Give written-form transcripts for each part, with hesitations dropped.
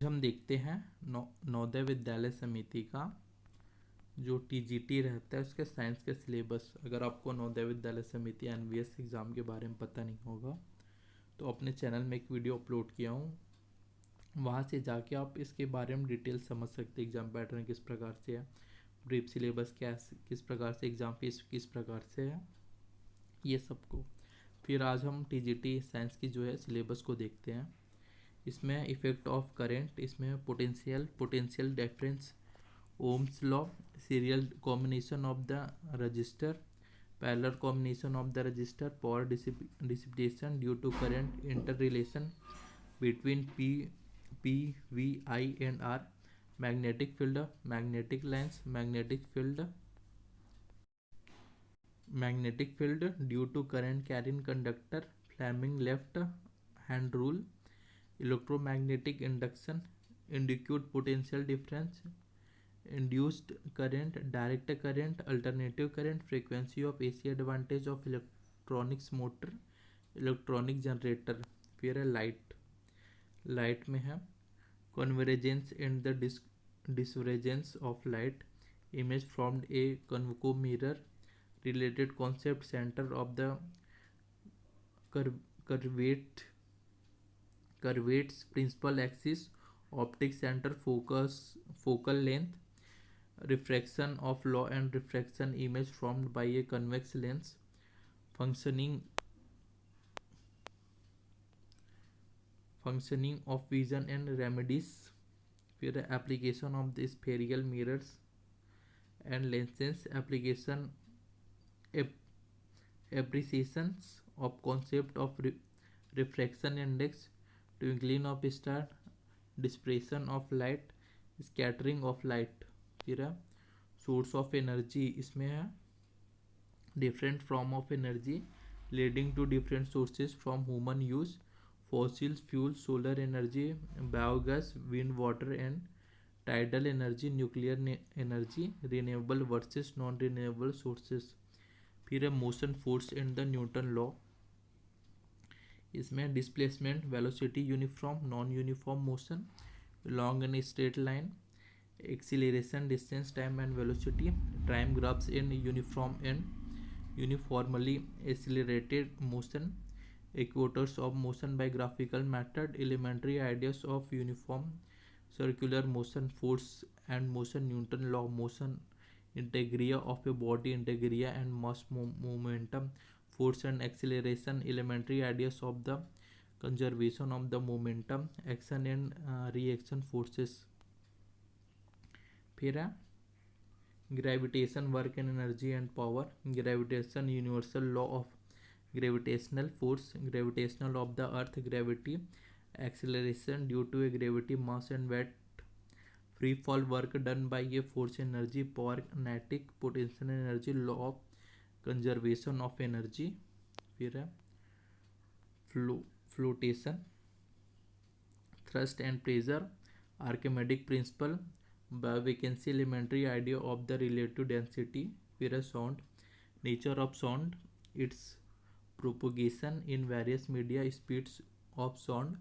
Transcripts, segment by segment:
हम देखते हैं नवोदय विद्यालय समिति का जो टीजीटी रहता है उसके साइंस के सिलेबस। अगर आपको नवोदय विद्यालय समिति एनवीएस एग्ज़ाम के बारे में पता नहीं होगा तो अपने चैनल में एक वीडियो अपलोड किया हूँ, वहाँ से जाके आप इसके बारे में डिटेल समझ सकते हैं। एग्ज़ाम पैटर्न किस प्रकार से है, ब्रीफ सिलेबस क्या किस प्रकार से, एग्ज़ाम फीस किस प्रकार से है, ये सबको। फिर आज हम टीजीटी साइंस की जो है सिलेबस को देखते हैं। इसमें इफेक्ट ऑफ करेंट, इसमें potential difference, Ohm's law, serial combination of the register, parallel combination of the register, power dissipation due to current, interrelation between P V I and R, magnetic field, magnetic lens, magnetic field due to current carrying conductor, Fleming left hand rule, electromagnetic induction, induced potential difference, induced current, direct current, alternative current, frequency of AC advantage of electronics motor, electronic generator. फिर है light में है convergence and the divergence of light, image from a कन्वको mirror, related concept, centre of the curvates principal axis, optic center, focal length, refraction of law and refraction image formed by a convex lens, functioning of vision and remedies, फिर application of the spherical mirrors and lenses, appreciations of concept of refraction index, twinkling of star, dispersion of light, scattering of light। फिर है source of energy, इसमें है different form of energy leading to different sources from human use, fossil fuel, solar energy, biogas, wind water and tidal energy, nuclear energy, renewable versus non renewable sources. फिर है motion force and the Newton law, इसमें displacement, velocity, uniform, non uniform motion, long and straight line, acceleration, distance, time and velocity, time graphs in uniform and uniformly accelerated motion, equators of motion by graphical method, elementary ideas of uniform circular motion, force and motion, Newton law, motion integria of a body, integria and mass momentum, force and acceleration, elementary ideas of the conservation of the momentum, action and reaction forces। फिर है gravitation, work and energy and power, gravitation, universal law of gravitational force, gravitational of the earth, gravity, acceleration due to a gravity, mass and weight, free fall work done by a force, energy, power, kinetic, potential energy, law of conservation of energy. फिर है flotation, thrust and pressure, Archimedes principle, vacancy, elementary idea of the relative density। फिर है sound, nature of sound, its propagation in various media, speeds of sound,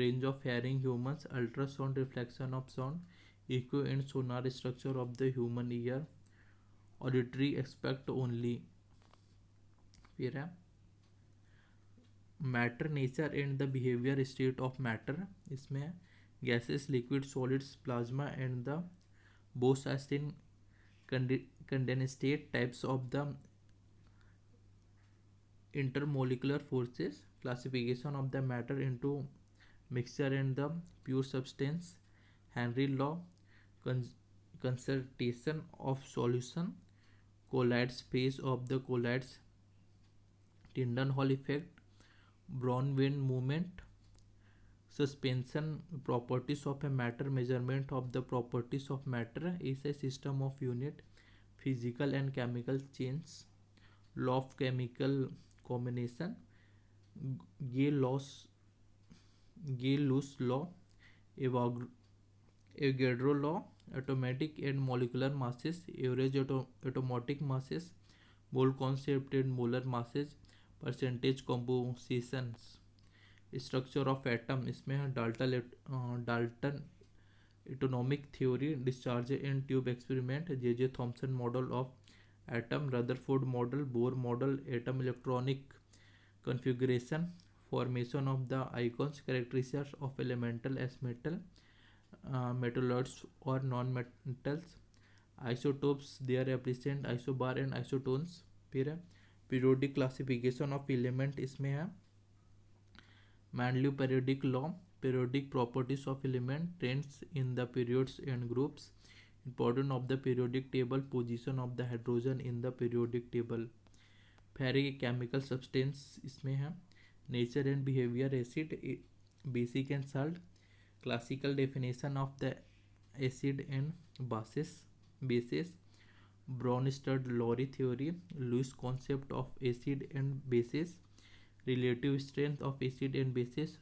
range of hearing humans, ultrasound, reflection of sound, echo and sonar structure of the human ear, auditory aspect only। फिर है matter, nature and the behaviour state of matter, इसमें gases, liquid, solids, plasma and the Bose-Einstein condensate, types of the intermolecular forces, classification of the matter into mixture and the pure substance, Henry law, concentration of solution, colloid phase of the colloids, Tyndall effect, Brownian movement, suspension properties of a matter, measurement of the properties of matter is a system of unit physical and chemical chains, law of chemical combination, Gay-Lewis law, Avogadro law, atomic and molecular masses, average atomic masses, mole concept and molar masses, percentage compositions। Structure of atom इसमें है Dalton autonomic theory, discharge in tube experiment, J Thomson model of atom, Rutherford model, Bohr model, atom electronic configuration, formation of the ions, characteristics of elemental as metal, metalloids or non-metals, isotopes, their represent isobar and isotones. फिर है periodic classification of element इसमें है Manliu periodic law, periodic properties of element, trends in the periods and groups, importance of the periodic table, position of the hydrogen in the periodic table. Ferric chemical substance इसमें है nature and behaviour, acid, basic and salt, classical definition of the acid and basis, Bronsted Lowry theory, Lewis concept of acid and basis, relative strength of acid and basis,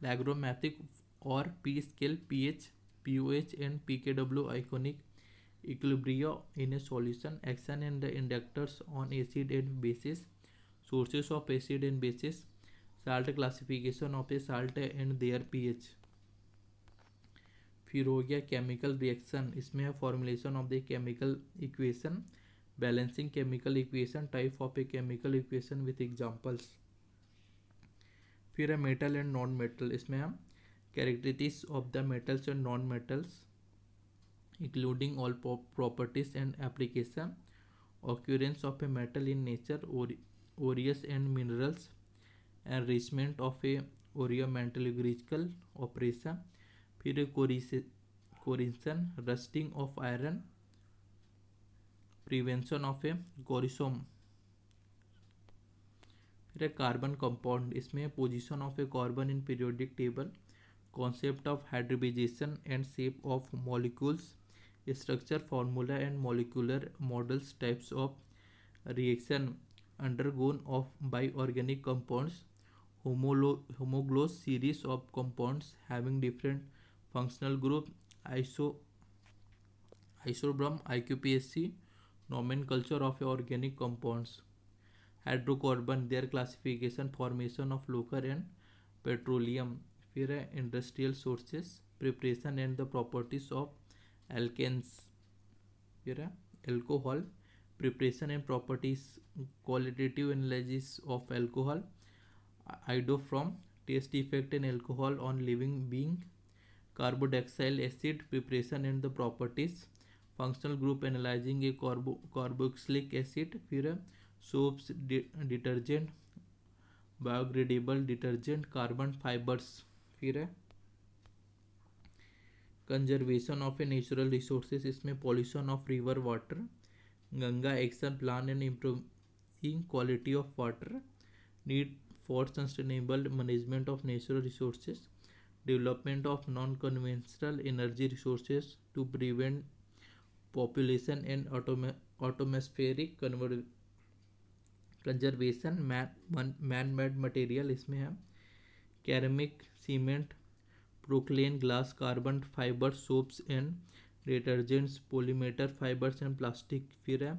logarithmic और P scale, pH, pOH and पीकेडब्ल्यू iconic equilibrium in a solution, action and the inductors on acid and bases, sources of acid and bases, salt classification of a salt and their pH. फिर हो गया chemical reaction, इसमें है formulation of the chemical equation, balancing chemical equation, type of a chemical equation with examples. फिर है metal and non metal, इसमें हम characteristics of the metals and non metals including all properties and application, occurrence of a metal in nature, aureus and minerals, enrichment of a oreo-metallurgical operation, फिर corrosion, rusting of iron, prevention of a corrosion. फिर carbon compound, इसमें position of A carbon in periodic table, concept of hybridization and shape of molecules, structure, formula and molecular models, types of reaction undergone by organic compounds, homologous series of compounds having different functional group, isobrom, IQPSC, nomenclature of organic compounds, hydrocarbon, their classification, formation of lacquer and petroleum. फिर है industrial sources, preparation and the properties of alkenes. फिर है alcohol, preparation and properties, qualitative analysis of alcohol, iodoform, test effect and alcohol on living being, carboxylic acid, preparation and the properties, functional group analysing a carboxylic acid. फिर है soaps, detergent, biodegradable detergent, carbon fibres. फिर है conservation of a natural resources, इसमें pollution of river water, Ganga action plan and improving quality of water, need for sustainable management of natural resources, development of non conventional energy resources to prevent population and atmospheric conservation, man made material, इसमें है ceramic, cement, porcelain, glass, carbon fibre, soaps and detergents, polymer fibres and plastic. फिर है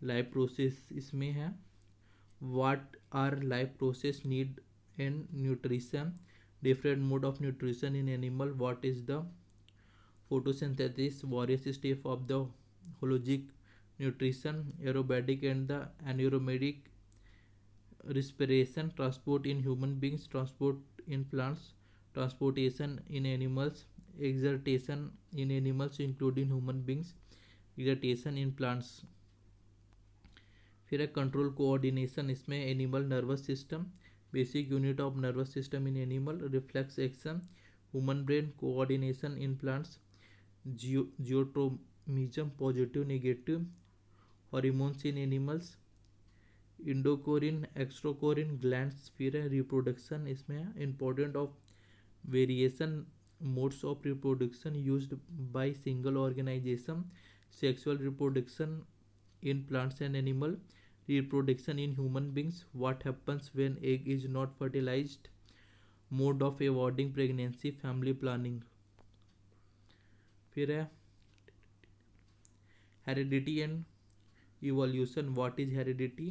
life process, इसमें है what are life process, need and nutrition, different mode of nutrition in animal, what is the photosynthesis, various step of the holozoic nutrition, aerobatic and the anaerobic respiration, transport in human beings, transport in plants, transportation in animals, exertion in animals including human beings, exertion in plants. फिर है control coordination, इसमें animal nervous system, basic unit of nervous system in animal, reflex action, human brain, coordination in plants, geotropism, positive negative hormones in animals, endocrine, exocrine glands. फिर है reproduction, इसमें important of variation modes of reproduction used by single organisation, sexual reproduction in plants and animal, reproduction in human beings, what happens when egg is not fertilized, mode of avoiding pregnancy, family planning. फिर है heredity and evolution, what is heredity,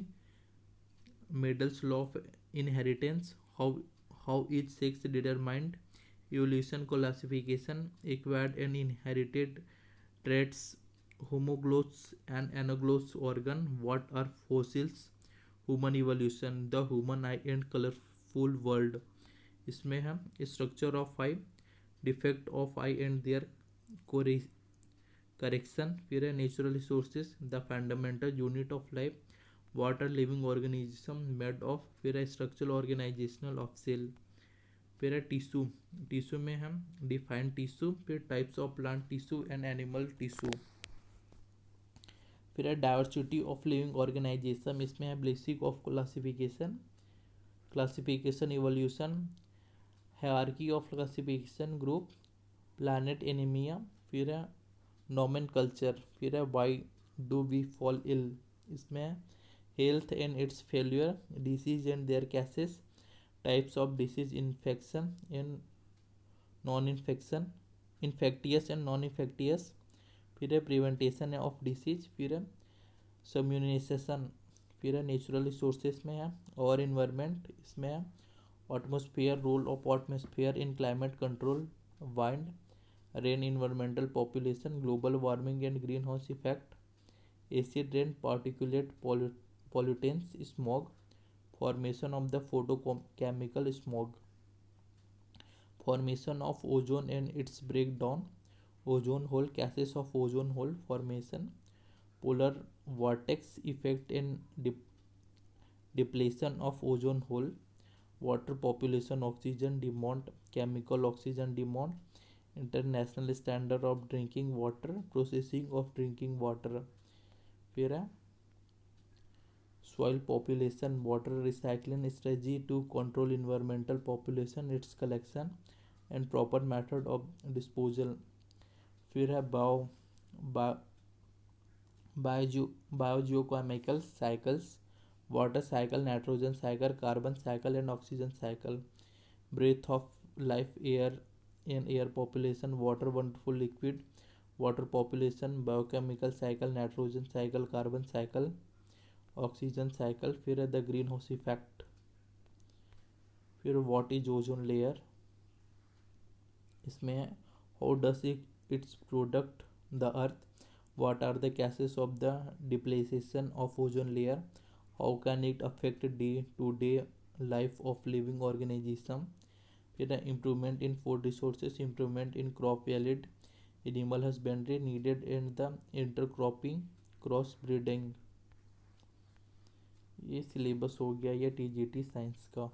Medel's law of inheritance, how each sex determined evolution classification, acquired and inherited traits, homologous and analogous organ, what are fossils, human evolution, the human eye and colorful world. इसमें हम structure of eye, defect of eye and their correction, फिर है natural resources, the fundamental unit of life, what are living organism made of, फिर है structural organisational of cell, फिर है tissue, tissue में हम डिफाइन टिश्यू, फिर types of plant tissue and animal tissue, फिर है डाइवर्सिटी ऑफ लिविंग ऑर्गेनाइजेशन, इसमें है basic of classification, classification evolution, hierarchy of classification group, plantae animalia, फिर है नॉमन कल्चर, फिर है why do we fall ill, इसमें है health and its failure, disease and their causes, types of disease, infection and non infection, infectious and non infectious, फिर है prevention of disease, फिर है सम्यूनाइजेशन, फिर है नेचुरल रिसोर्सेज में है और इन्वायरमेंट, इसमें है atmosphere, role of atmosphere in climate control, wind, rain, environmental population, global warming and green house effect, acid rain, particulate pollutants, smog, formation of the photochemical smog, formation of ozone and its breakdown, ozone hole, cases of ozone hole formation, polar vortex effect and depletion of ozone hole, water population, oxygen demand, chemical oxygen demand, international standard of drinking water, processing of drinking water, फिर है soil population, water recycling strategy to control environmental population, its collection and proper method of disposal, फिर है biogeochemical cycles, water cycle, nitrogen cycle, carbon cycle and oxygen cycle, breath of life, air and air population, water wonderful liquid, water population, biochemical cycle, nitrogen cycle, carbon cycle, oxygen cycle, फिर है the green house effect, फिर what is ozone layer, इसमें है how does its product the earth, what are the cases of the depletion of ozone layer, how can it affect day to day life of living organisation, फिर है improvement in food resources, improvement in crop yield, animal husbandry needed and the intercropping, cross breeding. ये syllabus हो गया ये TGT science का।